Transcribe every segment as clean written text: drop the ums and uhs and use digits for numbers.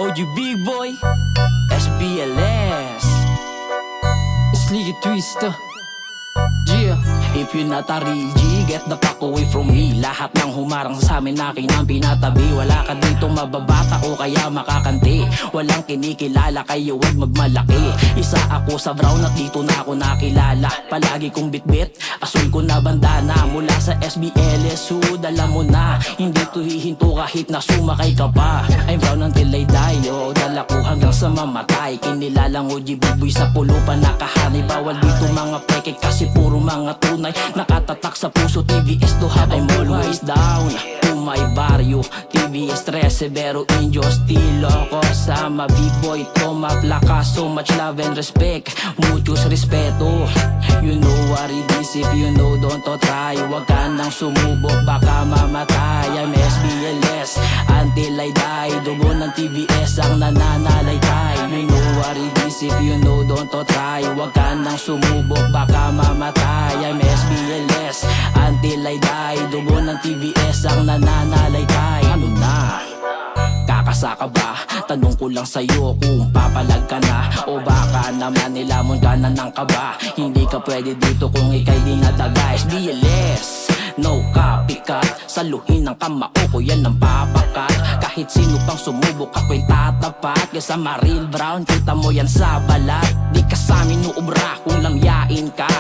OG Big Boy, SBLS, Sleepy Twister. Yeah. if you're not a real G, get the fuck away from me. Lahat ng humarang sa amin akin ang pinatabi. Wala ka dito mababata o kaya makakanti. Walang kinikilala kayo, wag magmalaki. Isa ako sa brown at dito na ako nakilala. Palagi kong bitbit, asul ko na bandana. Mula sa SBLS, alam mo na. Hindi to hihinto kahit na sumakay ka pa. I'm brown until I die, oo, dala ko hanggang sa mamatay. Kinilalang OG Big Boy sa pulupan nakahanay. Bawal dito mga peke kasi puro mga tunay. Nakatatak sa puso, TVS to have I'm always down to my barrio. TVS 13, pero injo estilo ko. Sama Big Boy, toma plaka. So much love and respect, muchos respeto. You know what it is, if you know don't to try. Wag ka nang sumubok, baka mamatay. I'm SBLS until I die. Dugo ng TVS ang nananalaytay. You know what it is, if you know don't to try. Wag ka nang sumubok, baka mamatay. I'm SBLS until I die. Dugo ng TVS ang nananalaytay. Ano na? Kakasaka ba? Tanong ko lang sa'yo kung papalag ka na. O baka naman nilamon ka na ng kaba. Hindi ka pwede dito kung ikay di nadaga. SBLS, no copycat. Saluhin ng kamao ko yan ang papakat. Kahit sino pang sumubok ako'y tatapat. Kasama real brown, kita mo yan sa balat. Di ka sa'min uubra kung lamyain ka.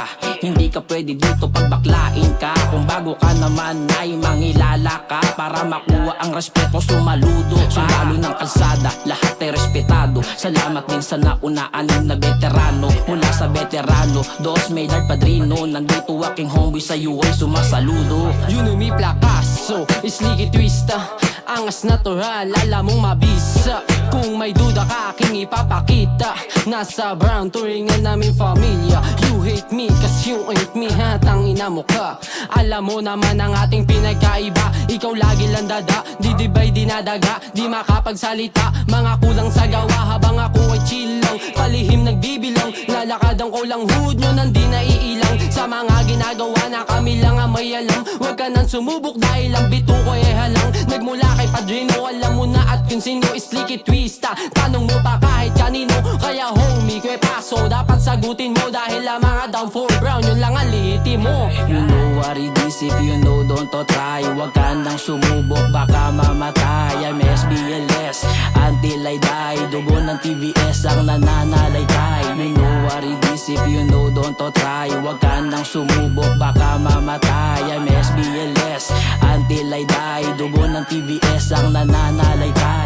Hindi ka pwede dito pagbaklain ka. Kung bago ka naman ay mangilala ka. Para makuha ang respeto sumaludo ka. Sumalo ng kalsada, lahat ay respetado. Salamat din sa naunaanin na veterano. Mula sa veterano, dos Maynard Padrino. Nandito aking homeboy sa UI sumasaludo. You know me plakaso, Sleepy Twister. Angas natural, alam mong mabisa. Kung may duda ka aking ipapakita. Nasa brown, turingan namin familia. You hate me, cause you ain't me, hatang ina mo ka. Alam mo naman ang ating pinagkaiba. Ikaw lagi lang dada, di dibay dinadaga. Di makapagsalita, mga kulang sa gawa. Habang ako ay chill lang, palihim nagbibilang. Lalakadang ko lang hood nyo, nandi naiilang. Sa mga ginagawa na kami lang ang may alam. Huwag ka nang sumubok dahil ang bito ko ay halang. Nagmula kay Padrino, alam mo na at kung sino Sleepy Twister. Tanong mo pa kahit kanino, kaya homie ko paso. Dapat sagutin mo dahil ang mga down for brown, yun lang ang lihiti mo. You know what it is, if you know don't to try. Wag ka nang sumubok, baka mamatay. I'm SBLS until I die. Dugo ng TVS ang nananalaytay. You know what it is, if you know don't to try. Wag ka nang sumubok, baka mamatay. I'm SBLS until I die. Dugo ng TVS ang nananalaytay.